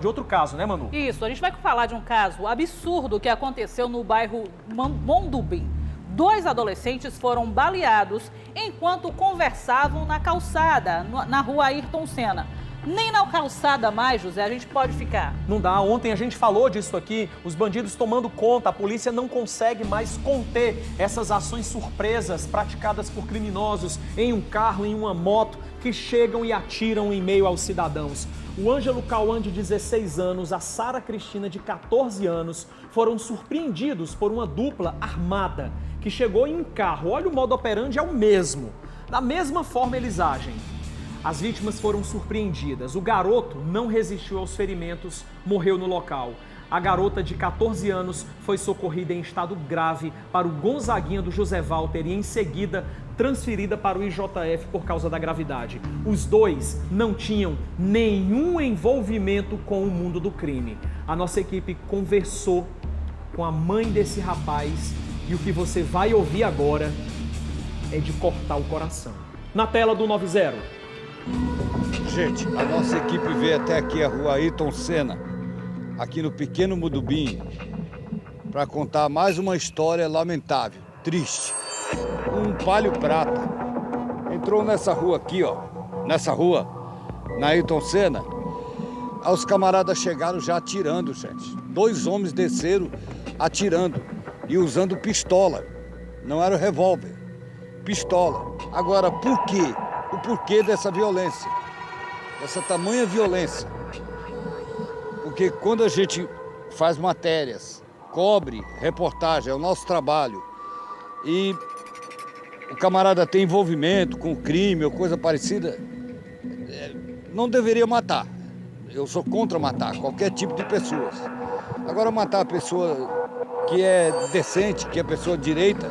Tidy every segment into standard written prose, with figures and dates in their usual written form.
de outro caso, né, Manu? Isso, a gente vai falar de um caso absurdo que aconteceu no bairro Mondubim. 2 adolescentes foram baleados enquanto conversavam na calçada, na rua Ayrton Senna. Nem na calçada mais, José, a gente pode ficar. Não dá. Ontem a gente falou disso aqui, os bandidos tomando conta, a polícia não consegue mais conter essas ações surpresas praticadas por criminosos em um carro, em uma moto, que chegam e atiram em meio aos cidadãos. O Ângelo Cauã, de 16 anos, a Sara Cristina, de 14 anos, foram surpreendidos por uma dupla armada que chegou em um carro. Olha, o modo operandi é o mesmo. Da mesma forma eles agem. As vítimas foram surpreendidas. O garoto não resistiu aos ferimentos, morreu no local. A garota de 14 anos foi socorrida em estado grave para o Gonzaguinha do José Walter e em seguida transferida para o IJF por causa da gravidade. Os dois não tinham nenhum envolvimento com o mundo do crime. A nossa equipe conversou com a mãe desse rapaz e o que você vai ouvir agora é de cortar o coração. Na tela do 90. Gente, a nossa equipe veio até aqui, a rua Ayrton Senna, aqui no Pequeno Mudubim, para contar mais uma história lamentável, triste. Um Palio Prata entrou nessa rua aqui, ó, nessa rua, na Ayrton Senna. Aí os camaradas chegaram já atirando, gente. 2 homens desceram atirando e usando pistola, não era revólver, pistola. Agora, por quê? O porquê dessa violência, dessa tamanha violência. Porque quando a gente faz matérias, cobre reportagem, é o nosso trabalho, e o camarada tem envolvimento com crime ou coisa parecida, não deveria matar. Eu sou contra matar qualquer tipo de pessoas. Agora, matar a pessoa que é decente, que é pessoa direita,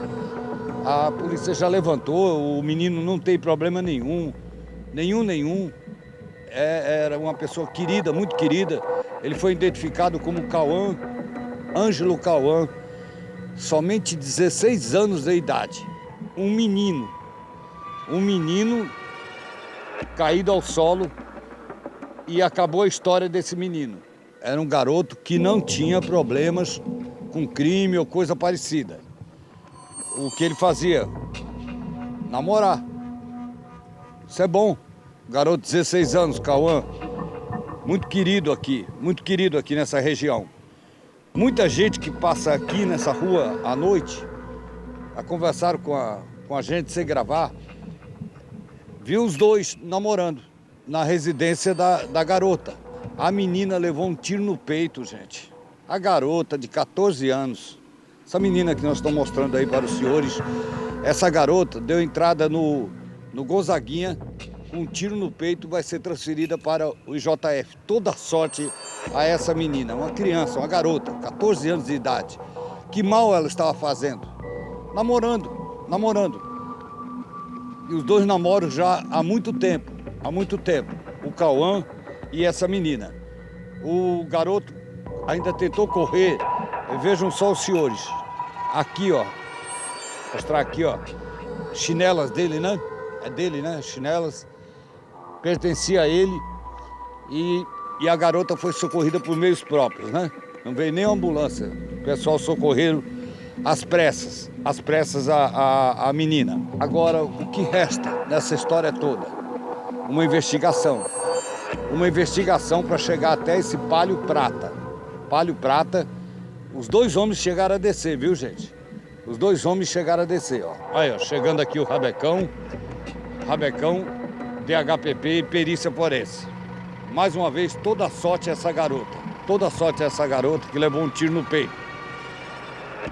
a polícia já levantou, o menino não tem problema nenhum. Era uma pessoa querida, muito querida. Ele foi identificado como Cauã, Ângelo Cauã, somente 16 anos de idade. Um menino caído ao solo, e acabou a história desse menino. Era um garoto que não tinha problemas com crime ou coisa parecida. O que ele fazia? Namorar. Isso é bom. Garoto de 16 anos, Cauã, muito querido aqui nessa região. Muita gente que passa aqui nessa rua à noite, a conversar com a gente sem gravar, viu os dois namorando na residência da garota. A menina levou um tiro no peito, gente. A garota de 14 anos. Essa menina que nós estamos mostrando aí para os senhores, essa garota deu entrada no Gonzaguinha, com um tiro no peito, vai ser transferida para o IJF. Toda sorte a essa menina, uma criança, uma garota, 14 anos de idade. Que mal ela estava fazendo? Namorando. E os dois namoram já há muito tempo, o Cauã e essa menina. O garoto ainda tentou correr. Vejam só os senhores, aqui ó, mostrar aqui ó, chinelas dele, né? É dele, né? Chinelas, pertencia a ele e a garota foi socorrida por meios próprios, né? Não veio nem ambulância, o pessoal socorreram às pressas a menina. Agora, o que resta nessa história toda? Uma investigação para chegar até esse Palio Prata. Os 2 homens chegaram a descer, viu, gente? Os 2 homens chegaram a descer, ó. Aí, ó, chegando aqui o Rabecão, DHPP e perícia forense. Mais uma vez, toda sorte a essa garota que levou um tiro no peito.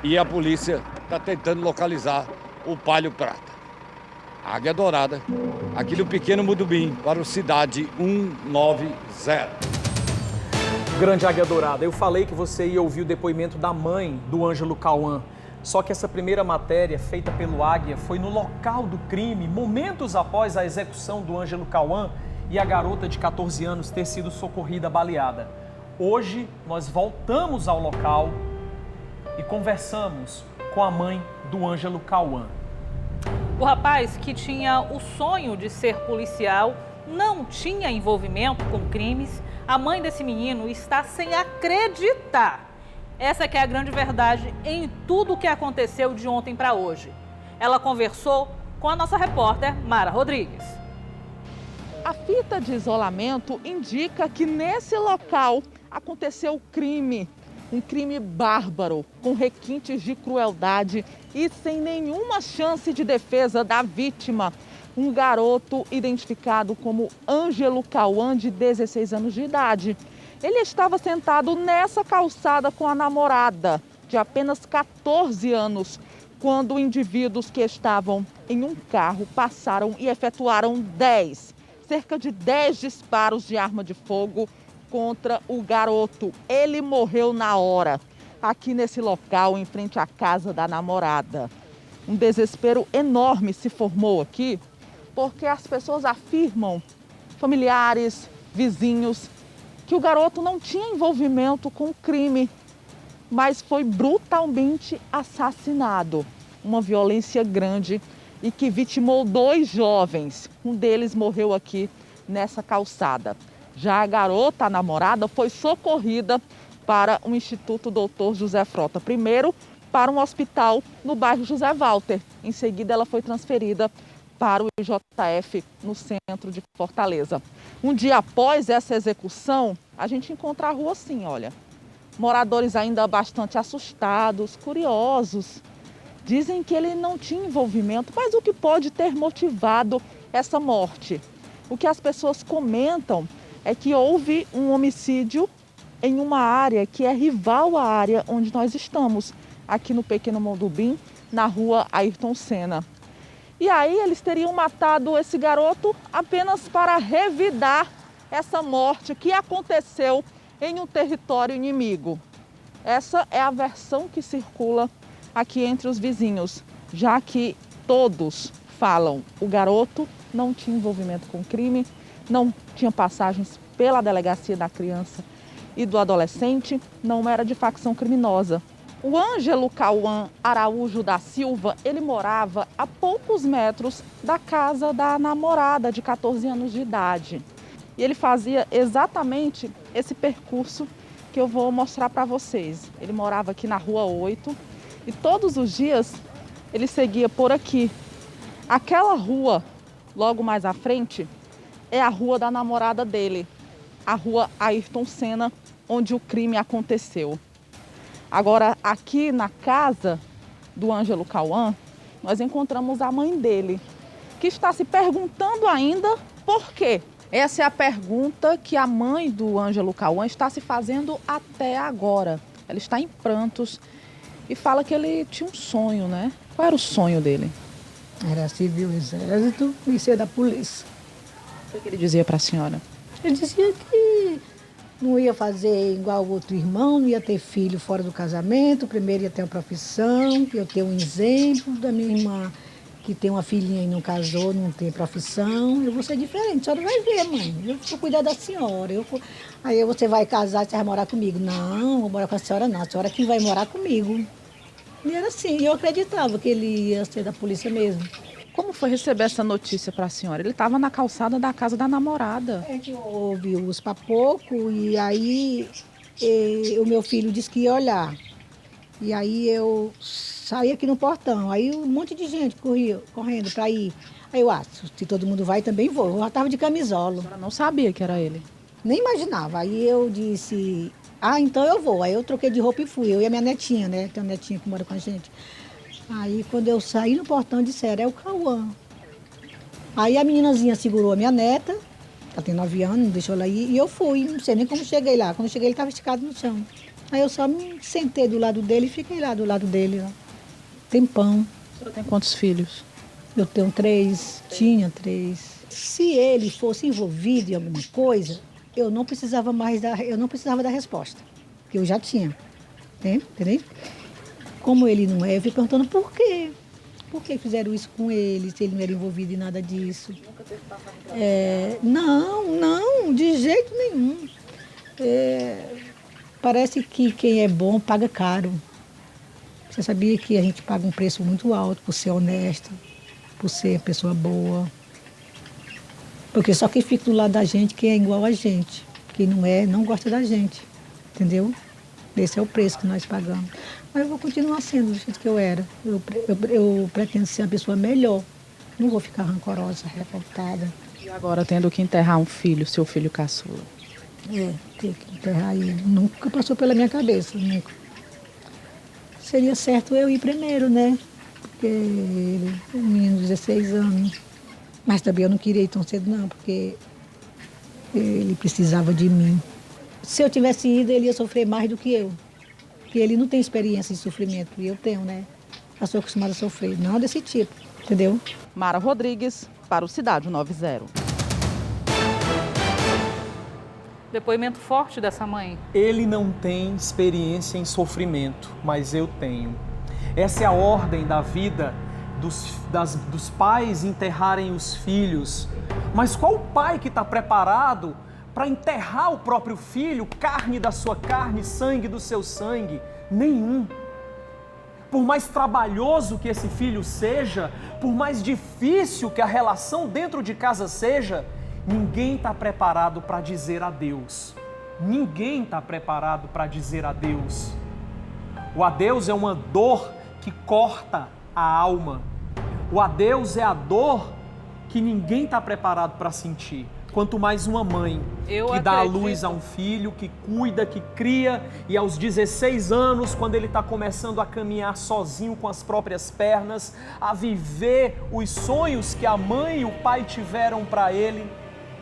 E a polícia está tentando localizar o Palio Prata. Águia Dourada, aqui do Pequeno Mudubim, para o Cidade 190. Grande Águia Dourada, eu falei que você ia ouvir o depoimento da mãe do Ângelo Cauã. Só que essa primeira matéria, feita pelo Águia, foi no local do crime, momentos após a execução do Ângelo Cauã e a garota de 14 anos ter sido socorrida baleada. Hoje, nós voltamos ao local e conversamos com a mãe do Ângelo Cauã. O rapaz que tinha o sonho de ser policial não tinha envolvimento com crimes, a mãe desse menino está sem acreditar. Essa que é a grande verdade em tudo o que aconteceu de ontem para hoje. Ela conversou com a nossa repórter Mara Rodrigues. A fita de isolamento indica que nesse local aconteceu o crime. Um crime bárbaro, com requintes de crueldade e sem nenhuma chance de defesa da vítima. Um garoto identificado como Ângelo Cauã, de 16 anos de idade. Ele estava sentado nessa calçada com a namorada, de apenas 14 anos, quando indivíduos que estavam em um carro passaram e efetuaram cerca de 10 disparos de arma de fogo contra o garoto. Ele morreu na hora, aqui nesse local, em frente à casa da namorada. Um desespero enorme se formou aqui, porque as pessoas afirmam, familiares, vizinhos, que o garoto não tinha envolvimento com o crime, mas foi brutalmente assassinado. Uma violência grande e que vitimou 2 jovens. Um deles morreu aqui nessa calçada. Já a garota, a namorada, foi socorrida para o Instituto Dr. José Frota. Primeiro, para um hospital no bairro José Walter. Em seguida, ela foi transferida para o IJF, no centro de Fortaleza. Um dia após essa execução, a gente encontra a rua assim, olha. Moradores ainda bastante assustados, curiosos. Dizem que ele não tinha envolvimento, mas o que pode ter motivado essa morte? O que as pessoas comentam é que houve um homicídio em uma área que é rival à área onde nós estamos, aqui no Pequeno Mondubim, na rua Ayrton Senna. E aí eles teriam matado esse garoto apenas para revidar essa morte que aconteceu em um território inimigo. Essa é a versão que circula aqui entre os vizinhos, já que todos falam o garoto não tinha envolvimento com crime, não tinha passagens pela delegacia da criança e do adolescente, não era de facção criminosa. O Ângelo Cauã Araújo da Silva, ele morava a poucos metros da casa da namorada de 14 anos de idade. E ele fazia exatamente esse percurso que eu vou mostrar para vocês. Ele morava aqui na Rua 8 e todos os dias ele seguia por aqui. Aquela rua, logo mais à frente, é a rua da namorada dele, a Rua Ayrton Senna, onde o crime aconteceu. Agora, aqui na casa do Ângelo Cauã, nós encontramos a mãe dele, que está se perguntando ainda por quê. Essa é a pergunta que a mãe do Ângelo Cauã está se fazendo até agora. Ela está em prantos e fala que ele tinha um sonho, né? Qual era o sonho dele? Era civil, exército e ser da polícia. O que ele dizia para a senhora? Ele dizia que não ia fazer igual o outro irmão, não ia ter filho fora do casamento, primeiro ia ter uma profissão, que eu tenho um exemplo da minha irmã, que tem uma filhinha e não casou, não tem profissão. Eu vou ser diferente, a senhora vai ver, mãe. Eu vou cuidar da senhora. Aí você vai casar, você vai morar comigo. Não vou morar com a senhora não, a senhora que vai morar comigo. E era assim, eu acreditava que ele ia ser da polícia mesmo. Como foi receber essa notícia para a senhora? Ele estava na calçada da casa da namorada. É que houve os papocos e aí o meu filho disse que ia olhar. E aí eu saí aqui no portão, aí um monte de gente corria, correndo para ir. Aí eu, se todo mundo vai, também vou. Eu já estava de camisola. A senhora não sabia que era ele? Nem imaginava. Aí eu disse, então eu vou. Aí eu troquei de roupa e fui. Eu e a minha netinha, né? Tem uma netinha que mora com a gente. Aí quando eu saí no portão, disseram, é o Cauã. Aí a meninazinha segurou a minha neta, ela tem 9 anos, não deixou ela ir, e eu fui, não sei nem como cheguei lá. Quando eu cheguei, ele estava esticado no chão. Aí eu só me sentei do lado dele e fiquei lá do lado dele, ó. Tempão. A senhora tem quantos filhos? Eu tenho 3, tinha 3. Se ele fosse envolvido em alguma coisa, eu não precisava da resposta, porque eu já tinha, entendeu? Como ele não é, eu fico perguntando por quê? Por que fizeram isso com ele, se ele não era envolvido em nada disso? Nunca teve passado Não, de jeito nenhum. Parece que quem é bom paga caro. Você sabia que a gente paga um preço muito alto por ser honesto, por ser pessoa boa. Porque só quem fica do lado da gente que é igual a gente. Quem não é, não gosta da gente. Entendeu? Esse é o preço que nós pagamos. Mas eu vou continuar sendo do jeito que eu era. Eu pretendo ser uma pessoa melhor. Não vou ficar rancorosa, revoltada. E agora tendo que enterrar um filho, seu filho caçula? Ter que enterrar ele. Nunca passou pela minha cabeça, nunca. Seria certo eu ir primeiro, né? Porque ele é um menino de 16 anos. Mas também eu não queria ir tão cedo, não, porque ele precisava de mim. Se eu tivesse ido, ele ia sofrer mais do que eu. Porque ele não tem experiência de sofrimento, e eu tenho, né? Eu sou acostumada a sofrer, não desse tipo, entendeu? Mara Rodrigues, para o Cidade 90. Depoimento forte dessa mãe. Ele não tem experiência em sofrimento, mas eu tenho. Essa é a ordem da vida dos pais enterrarem os filhos. Mas qual pai que está preparado para enterrar o próprio filho, carne da sua carne, sangue do seu sangue? Nenhum. Por mais trabalhoso que esse filho seja, por mais difícil que a relação dentro de casa seja, ninguém está preparado para dizer adeus. Ninguém está preparado para dizer adeus. O adeus é uma dor que corta a alma. O adeus é a dor que ninguém está preparado para sentir. Quanto mais uma mãe que dá à luz a um filho, que cuida, que cria, e aos 16 anos, quando ele está começando a caminhar sozinho com as próprias pernas, a viver os sonhos que a mãe e o pai tiveram para ele,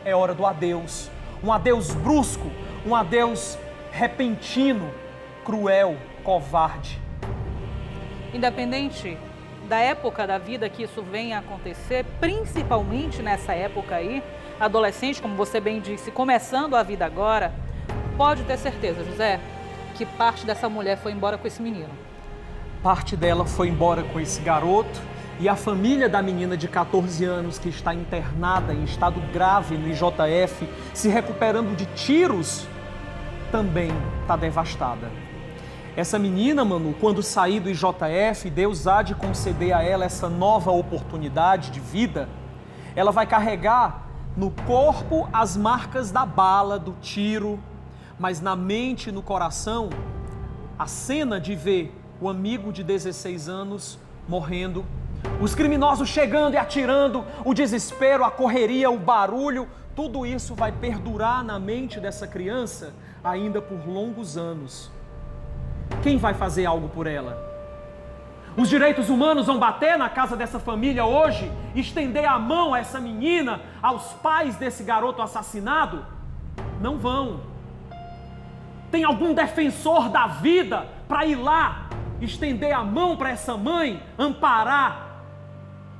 é hora do adeus. Um adeus brusco, um adeus repentino, cruel, covarde. Independente da época da vida que isso venha a acontecer, principalmente nessa época aí, adolescente, como você bem disse, começando a vida agora, pode ter certeza, José, que parte dessa mulher foi embora com esse menino. Parte dela foi embora com esse garoto, e a família da menina de 14 anos que está internada em estado grave no IJF, se recuperando de tiros, também está devastada. Essa menina, Manu, quando sair do IJF, Deus há de conceder a ela essa nova oportunidade de vida, ela vai carregar no corpo as marcas da bala, do tiro, mas na mente e no coração, a cena de ver o amigo de 16 anos morrendo, os criminosos chegando e atirando, o desespero, a correria, o barulho, tudo isso vai perdurar na mente dessa criança ainda por longos anos. Quem vai fazer algo por ela? Os direitos humanos vão bater na casa dessa família hoje, estender a mão a essa menina, aos pais desse garoto assassinado? Não vão. Tem algum defensor da vida para ir lá, estender a mão para essa mãe, amparar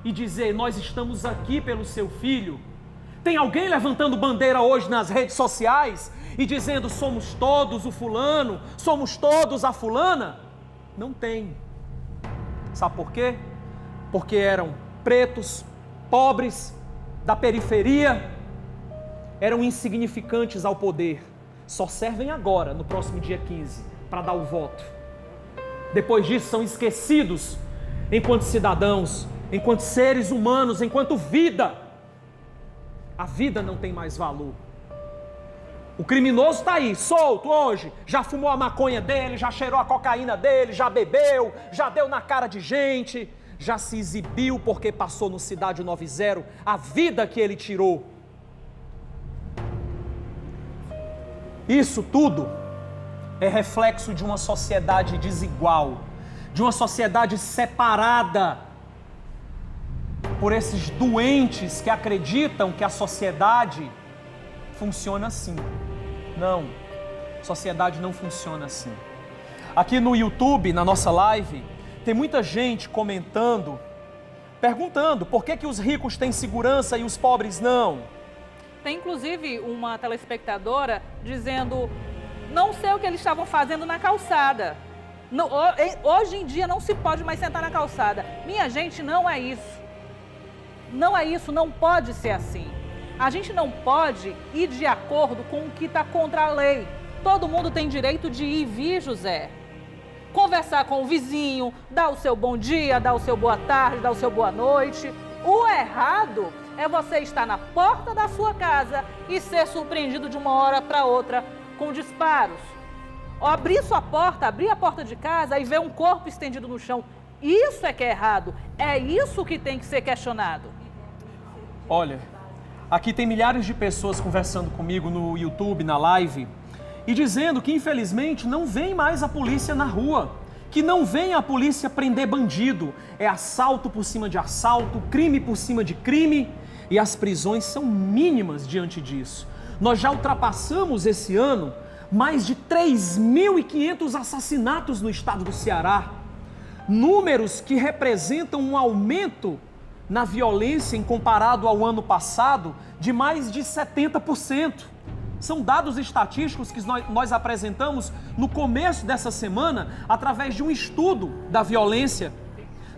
e dizer: nós estamos aqui pelo seu filho? Tem alguém levantando bandeira hoje nas redes sociais e dizendo: somos todos o fulano, somos todos a fulana? Não tem. Sabe por quê? Porque eram pretos, pobres, da periferia, eram insignificantes ao poder. Só servem agora, no próximo dia 15, para dar o voto. Depois disso são esquecidos enquanto cidadãos, enquanto seres humanos, enquanto vida. A vida não tem mais valor. O criminoso está aí, solto hoje, já fumou a maconha dele, já cheirou a cocaína dele, já bebeu, já deu na cara de gente, já se exibiu porque passou no Cidade 90, a vida que ele tirou. Isso tudo é reflexo de uma sociedade desigual, de uma sociedade separada por esses doentes que acreditam que a sociedade funciona assim. Não, sociedade não funciona assim. Aqui no YouTube, na nossa live, tem muita gente comentando, perguntando por que os ricos têm segurança e os pobres não. Tem inclusive uma telespectadora dizendo: não sei o que eles estavam fazendo na calçada. Não, hoje em dia não se pode mais sentar na calçada. Minha gente, não é isso. Não é isso, não pode ser assim. A gente não pode ir de acordo com o que está contra a lei. Todo mundo tem direito de ir e vir, José. Conversar com o vizinho, dar o seu bom dia, dar o seu boa tarde, dar o seu boa noite. O errado é você estar na porta da sua casa e ser surpreendido de uma hora para outra com disparos. Ou abrir sua porta, abrir a porta de casa e ver um corpo estendido no chão. Isso é que é errado. É isso que tem que ser questionado. Olha, aqui tem milhares de pessoas conversando comigo no YouTube, na live, e dizendo que infelizmente não vem mais a polícia na rua, que não vem a polícia prender bandido. É assalto por cima de assalto, crime por cima de crime, e as prisões são mínimas diante disso. Nós já ultrapassamos esse ano mais de 3.500 assassinatos no estado do Ceará. Números que representam um aumento na violência em comparado ao ano passado de mais de 70%. São dados estatísticos que nós apresentamos no começo dessa semana através de um estudo da violência.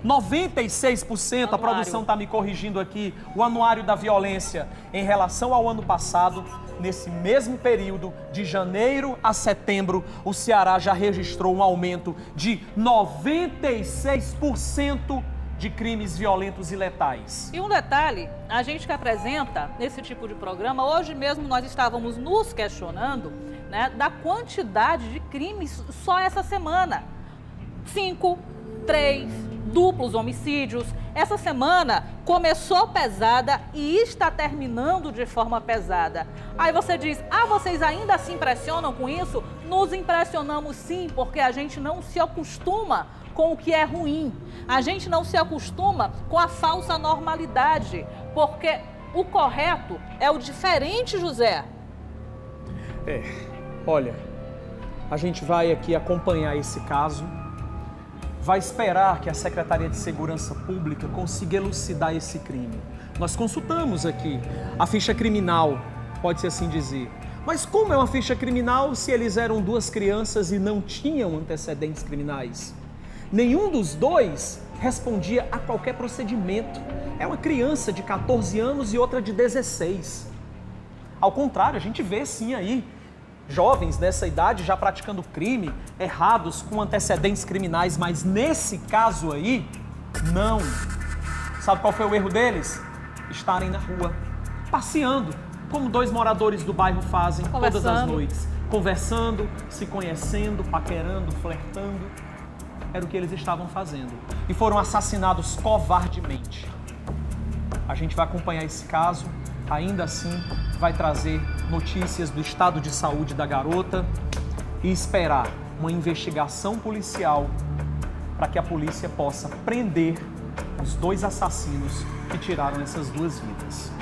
96%, a produção está me corrigindo aqui, o anuário da violência em relação ao ano passado, nesse mesmo período, de janeiro a setembro, o Ceará já registrou um aumento de 96% de crimes violentos e letais. E um detalhe, a gente que apresenta esse tipo de programa, hoje mesmo nós estávamos nos questionando, né, da quantidade de crimes só essa semana. 5, 3... duplos homicídios. Essa semana começou pesada e está terminando de forma pesada. Aí você diz, vocês ainda se impressionam com isso? Nos impressionamos sim, porque a gente não se acostuma com o que é ruim. A gente não se acostuma com a falsa normalidade, porque o correto é o diferente, José. Olha, a gente vai aqui acompanhar esse caso, vai esperar que a Secretaria de Segurança Pública consiga elucidar esse crime. Nós consultamos aqui a ficha criminal, pode-se assim dizer. Mas como é uma ficha criminal se eles eram 2 crianças e não tinham antecedentes criminais? Nenhum dos dois respondia a qualquer procedimento. É uma criança de 14 anos e outra de 16. Ao contrário, a gente vê sim aí jovens dessa idade já praticando crime, errados, com antecedentes criminais, mas nesse caso aí, não. Sabe qual foi o erro deles? Estarem na rua, passeando, como 2 moradores do bairro fazem todas as noites. Conversando, se conhecendo, paquerando, flertando. Era o que eles estavam fazendo. E foram assassinados covardemente. A gente vai acompanhar esse caso, ainda assim vai trazer notícias do estado de saúde da garota e esperar uma investigação policial para que a polícia possa prender os 2 assassinos que tiraram essas 2 vidas.